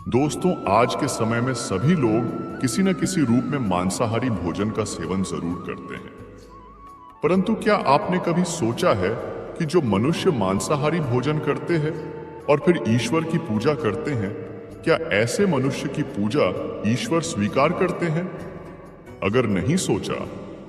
दोस्तों, आज के समय में सभी लोग किसी न किसी रूप में मांसाहारी भोजन का सेवन जरूर करते हैं। परंतु क्या आपने कभी सोचा है कि जो मनुष्य मांसाहारी भोजन करते हैं और फिर ईश्वर की पूजा करते हैं, क्या ऐसे मनुष्य की पूजा ईश्वर स्वीकार करते हैं? अगर नहीं सोचा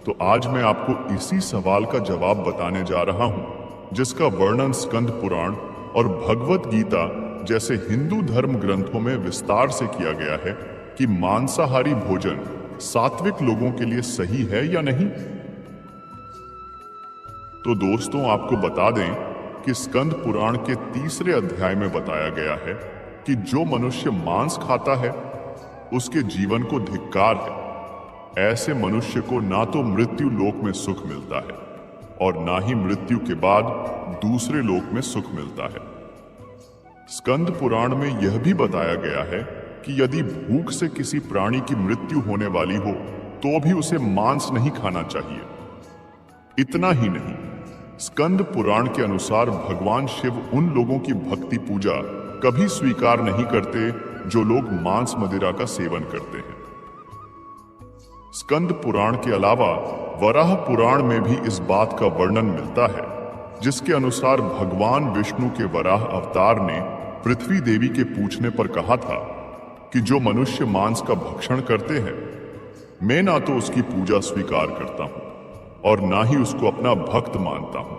तो आज मैं आपको इसी सवाल का जवाब बताने जा रहा हूं, जिसका वर्णन स्कंद पुराण और भगवत गीता जैसे हिंदू धर्म ग्रंथों में विस्तार से किया गया है कि मांसाहारी भोजन सात्विक लोगों के लिए सही है या नहीं। तो दोस्तों, आपको बता दें कि स्कंद पुराण के 3 अध्याय में बताया गया है कि जो मनुष्य मांस खाता है उसके जीवन को धिक्कार है। ऐसे मनुष्य को ना तो मृत्यु लोक में सुख मिलता है और ना ही मृत्यु के बाद दूसरे लोक में सुख मिलता है। स्कंद पुराण में यह भी बताया गया है कि यदि भूख से किसी प्राणी की मृत्यु होने वाली हो तो भी उसे मांस नहीं खाना चाहिए। इतना ही नहीं, स्कंद पुराण के अनुसार भगवान शिव उन लोगों की भक्ति पूजा कभी स्वीकार नहीं करते जो लोग मांस मदिरा का सेवन करते हैं। स्कंद पुराण के अलावा वराह पुराण में भी इस बात का वर्णन मिलता है, जिसके अनुसार भगवान विष्णु के वराह अवतार ने पृथ्वी देवी के पूछने पर कहा था कि जो मनुष्य मांस का भक्षण करते हैं, मैं ना तो उसकी पूजा स्वीकार करता हूं और ना ही उसको अपना भक्त मानता हूं।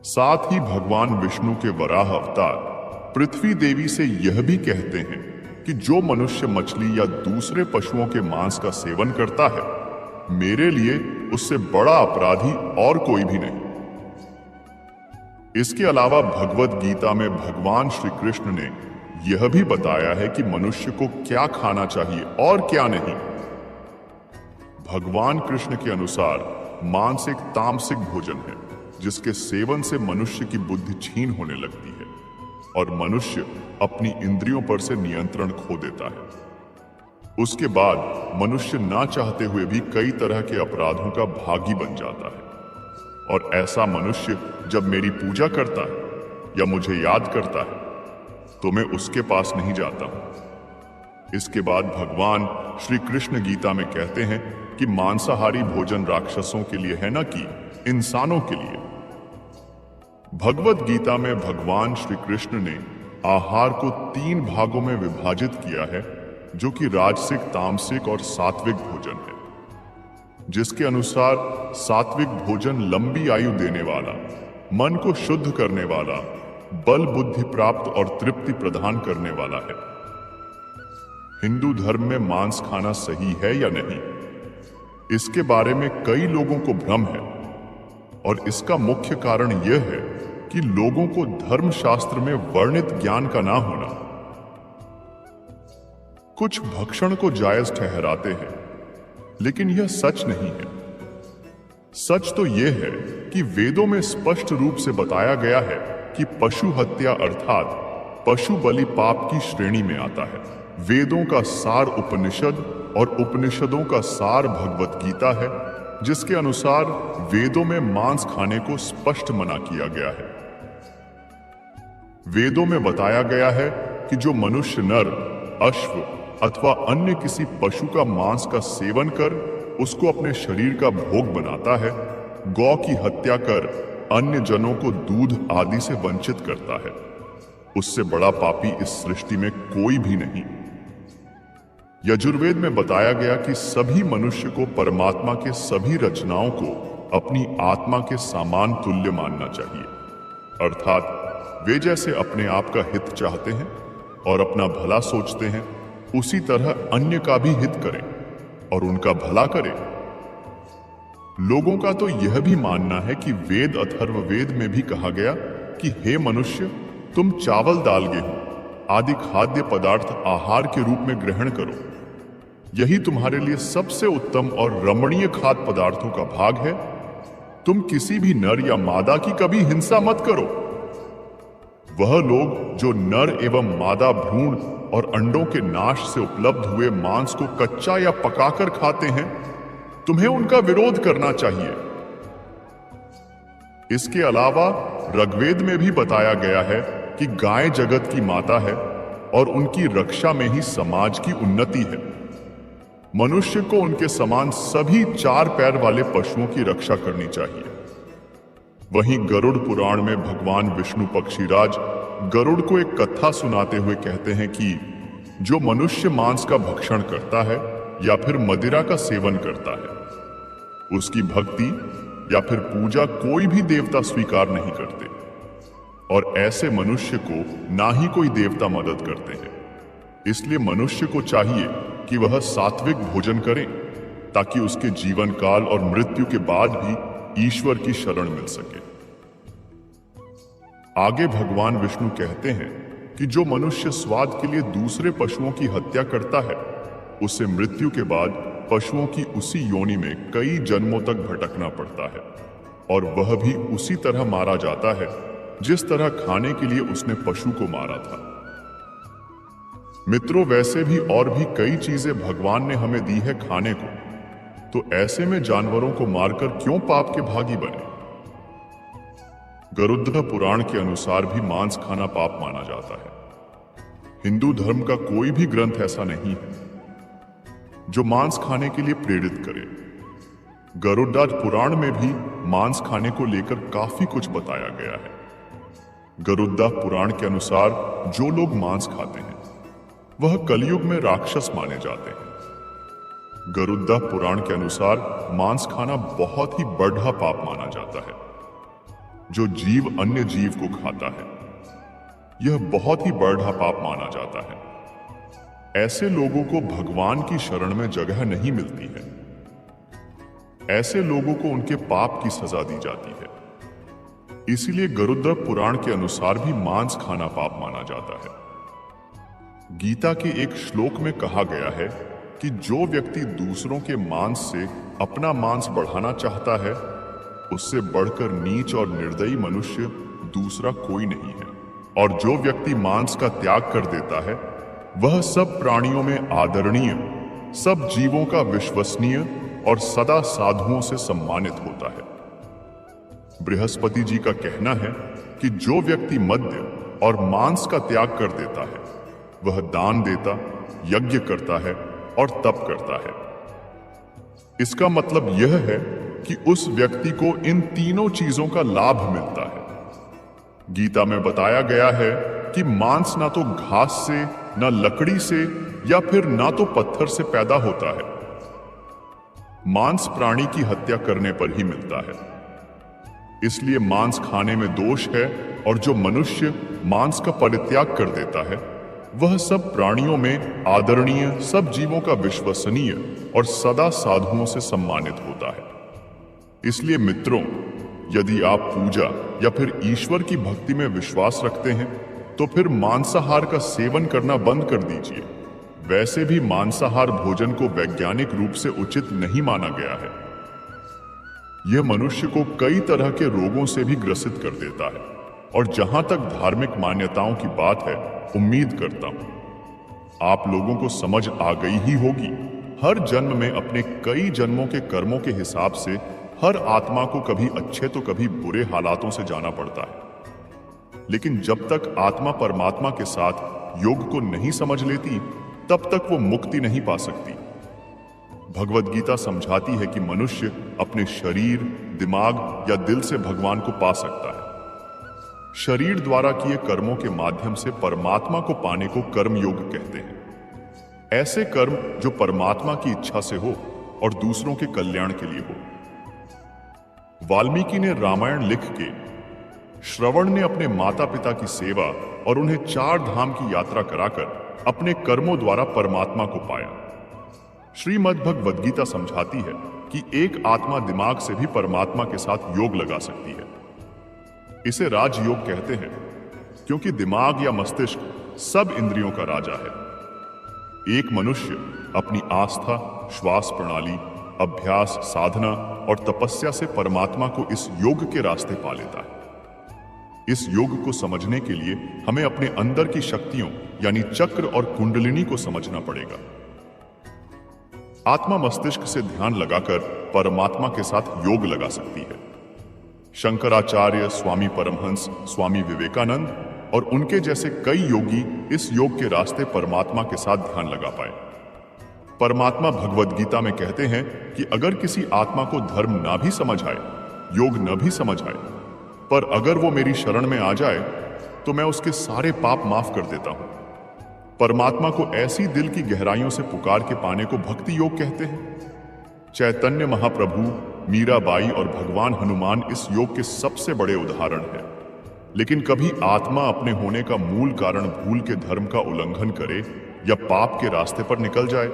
साथ ही भगवान विष्णु के वराह अवतार पृथ्वी देवी से यह भी कहते हैं कि जो मनुष्य मछली या दूसरे पशुओं के मांस का सेवन करता है, मेरे लिए उससे बड़ा अपराधी और कोई भी नहीं। इसके अलावा भगवत गीता में भगवान श्री कृष्ण ने यह भी बताया है कि मनुष्य को क्या खाना चाहिए और क्या नहीं। भगवान कृष्ण के अनुसार मांस एक तामसिक भोजन है, जिसके सेवन से मनुष्य की बुद्धि क्षीण होने लगती है और मनुष्य अपनी इंद्रियों पर से नियंत्रण खो देता है। उसके बाद मनुष्य ना चाहते हुए भी कई तरह के अपराधों का भागी बन जाता है। और ऐसा मनुष्य जब मेरी पूजा करता है या मुझे याद करता है तो मैं उसके पास नहीं जाता हूं। इसके बाद भगवान श्री कृष्ण गीता में कहते हैं कि मांसाहारी भोजन राक्षसों के लिए है, ना कि इंसानों के लिए। भगवत गीता में भगवान श्री कृष्ण ने आहार को 3 भागों में विभाजित किया है, जो कि राजसिक, तामसिक और सात्विक भोजन है। जिसके अनुसार सात्विक भोजन लंबी आयु देने वाला, मन को शुद्ध करने वाला, बल बुद्धि प्राप्त और तृप्ति प्रदान करने वाला है। हिंदू धर्म में मांस खाना सही है या नहीं, इसके बारे में कई लोगों को भ्रम है और इसका मुख्य कारण यह है कि लोगों को धर्मशास्त्र में वर्णित ज्ञान का ना होना। कुछ भक्षण को जायज ठहराते हैं, लेकिन यह सच नहीं है। सच तो यह है कि वेदों में स्पष्ट रूप से बताया गया है कि पशु हत्या अर्थात पशु बलि पाप की श्रेणी में आता है। वेदों का सार उपनिषद और उपनिषदों का सार भगवत गीता है, जिसके अनुसार वेदों में मांस खाने को स्पष्ट मना किया गया है। वेदों में बताया गया है कि जो मनुष्य नर, अश्व अथवा अन्य किसी पशु का मांस का सेवन कर उसको अपने शरीर का भोग बनाता है, गौ की हत्या कर अन्य जनों को दूध आदि से वंचित करता है, उससे बड़ा पापी इस सृष्टि में कोई भी नहीं। यजुर्वेद में बताया गया कि सभी मनुष्य को परमात्मा के सभी रचनाओं को अपनी आत्मा के समान तुल्य मानना चाहिए। अर्थात वे जैसे अपने आप का हित चाहते हैं और अपना भला सोचते हैं, उसी तरह अन्य का भी हित करें और उनका भला करें। लोगों का तो यह भी मानना है कि वेद अथर्ववेद में भी कहा गया कि हे मनुष्य, तुम चावल, दाल, गेहूं आदि खाद्य पदार्थ आहार के रूप में ग्रहण करो। यही तुम्हारे लिए सबसे उत्तम और रमणीय खाद्य पदार्थों का भाग है। तुम किसी भी नर या मादा की कभी हिंसा मत करो। वह लोग जो नर एवं मादा भ्रूण और अंडों के नाश से उपलब्ध हुए मांस को कच्चा या पकाकर खाते हैं, तुम्हें उनका विरोध करना चाहिए। इसके अलावा ऋग्वेद में भी बताया गया है कि गाय जगत की माता है और उनकी रक्षा में ही समाज की उन्नति है। मनुष्य को उनके समान सभी 4 पैर वाले पशुओं की रक्षा करनी चाहिए। वहीं गरुड़ पुराण में भगवान विष्णु पक्षीराज गरुड़ को एक कथा सुनाते हुए कहते हैं कि जो मनुष्य मांस का भक्षण करता है या फिर मदिरा का सेवन करता है, उसकी भक्ति या फिर पूजा कोई भी देवता स्वीकार नहीं करते, और ऐसे मनुष्य को ना ही कोई देवता मदद करते हैं। इसलिए मनुष्य को चाहिए कि वह सात्विक भोजन करे ताकि उसके जीवन काल और मृत्यु के बाद भी ईश्वर की शरण मिल सके। आगे भगवान विष्णु कहते हैं कि जो मनुष्य स्वाद के लिए दूसरे पशुओं की हत्या करता है, उसे मृत्यु के बाद पशुओं की उसी योनि में कई जन्मों तक भटकना पड़ता है, और वह भी उसी तरह मारा जाता है जिस तरह खाने के लिए उसने पशु को मारा था। मित्रों, वैसे भी और भी कई चीजें भगवान ने हमें दी है खाने को, तो ऐसे में जानवरों को मारकर क्यों पाप के भागी बने? गरुड़ पुराण के अनुसार भी मांस खाना पाप माना जाता है। हिंदू धर्म का कोई भी ग्रंथ ऐसा नहीं है जो मांस खाने के लिए प्रेरित करे। गरुड़ पुराण में भी मांस खाने को लेकर काफी कुछ बताया गया है। गरुड़ पुराण के अनुसार जो लोग मांस खाते हैं वह कलयुग में राक्षस माने जाते हैं। गरुड़ पुराण के अनुसार मांस खाना बहुत ही बढ़ा पाप माना जाता है। जो जीव अन्य जीव को खाता है, यह बहुत ही बढ़ा पाप माना जाता है। ऐसे लोगों को भगवान की शरण में जगह नहीं मिलती है। ऐसे लोगों को उनके पाप की सजा दी जाती है। इसीलिए गरुड़ पुराण के अनुसार भी मांस खाना पाप माना जाता है। गीता के एक श्लोक में कहा गया है कि जो व्यक्ति दूसरों के मांस से अपना मांस बढ़ाना चाहता है, उससे बढ़कर नीच और निर्दयी मनुष्य दूसरा कोई नहीं है। और जो व्यक्ति मांस का त्याग कर देता है, वह सब प्राणियों में आदरणीय, सब जीवों का विश्वसनीय और सदा साधुओं से सम्मानित होता है। बृहस्पति जी का कहना है कि जो व्यक्ति मद्य और मांस का त्याग कर देता है, वह दान देता, यज्ञ करता है और तप करता है। इसका मतलब यह है कि उस व्यक्ति को इन तीनों चीजों का लाभ मिलता है। गीता में बताया गया है कि मांस ना तो घास से, ना लकड़ी से या फिर ना तो पत्थर से पैदा होता है। मांस प्राणी की हत्या करने पर ही मिलता है। इसलिए मांस खाने में दोष है, और जो मनुष्य मांस का परित्याग कर देता है, वह सब प्राणियों में आदरणीय, सब जीवों का विश्वसनीय और सदा साधुओं से सम्मानित होता है। इसलिए मित्रों, यदि आप पूजा या फिर ईश्वर की भक्ति में विश्वास रखते हैं, तो फिर मांसाहार का सेवन करना बंद कर दीजिए। वैसे भी मांसाहार भोजन को वैज्ञानिक रूप से उचित नहीं माना गया है। यह मनुष्य को कई तरह के रोगों से भी ग्रसित कर देता है, और जहां तक धार्मिक मान्यताओं की बात है, उम्मीद करता हूं आप लोगों को समझ आ गई ही होगी। हर जन्म में अपने कई जन्मों के कर्मों के हिसाब से हर आत्मा को कभी अच्छे तो कभी बुरे हालातों से जाना पड़ता है। लेकिन जब तक आत्मा परमात्मा के साथ योग को नहीं समझ लेती, तब तक वो मुक्ति नहीं पा सकती। भगवद गीता समझाती है कि मनुष्य अपने शरीर, दिमाग या दिल से भगवान को पा सकता है। शरीर द्वारा किए कर्मों के माध्यम से परमात्मा को पाने को कर्म योग कहते हैं। ऐसे कर्म जो परमात्मा की इच्छा से हो और दूसरों के कल्याण के लिए हो। वाल्मीकि ने रामायण लिख के, श्रवण ने अपने माता पिता की सेवा और उन्हें 4 धाम की यात्रा कराकर अपने कर्मों द्वारा परमात्मा को पाया। श्रीमद् भगवद गीता समझाती है कि एक आत्मा दिमाग से भी परमात्मा के साथ योग लगा सकती है। इसे राजयोग कहते हैं, क्योंकि दिमाग या मस्तिष्क सब इंद्रियों का राजा है। एक मनुष्य अपनी आस्था, श्वास प्रणाली, अभ्यास, साधना और तपस्या से परमात्मा को इस योग के रास्ते पा लेता है। इस योग को समझने के लिए हमें अपने अंदर की शक्तियों यानी चक्र और कुंडलिनी को समझना पड़ेगा। आत्मा मस्तिष्क से ध्यान लगाकर परमात्मा के साथ योग लगा सकती है। शंकराचार्य, स्वामी परमहंस, स्वामी विवेकानंद और उनके जैसे कई योगी इस योग के रास्ते परमात्मा के साथ ध्यान लगा पाए। परमात्मा भगवद गीता में कहते हैं कि अगर किसी आत्मा को धर्म ना भी समझ आए, योग न भी समझ आए, पर अगर वो मेरी शरण में आ जाए तो मैं उसके सारे पाप माफ कर देता हूं। परमात्मा को ऐसी दिल की गहराइयों से पुकार के पाने को भक्ति योग कहते हैं। चैतन्य महाप्रभु, मीराबाई और भगवान हनुमान इस योग के सबसे बड़े उदाहरण हैं। लेकिन कभी आत्मा अपने होने का मूल कारण भूल के धर्म का उल्लंघन करे या पाप के रास्ते पर निकल जाए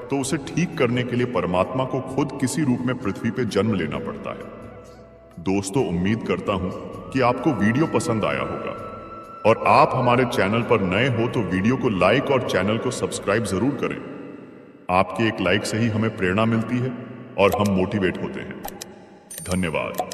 तो उसे ठीक करने के लिए परमात्मा को खुद किसी रूप में पृथ्वी पे जन्म लेना पड़ता है। दोस्तों, उम्मीद करता हूं कि आपको वीडियो पसंद आया होगा और आप हमारे चैनल पर नए हो तो वीडियो को लाइक और चैनल को सब्सक्राइब जरूर करें। आपके एक लाइक से ही हमें प्रेरणा मिलती है और हम मोटिवेट होते हैं। धन्यवाद।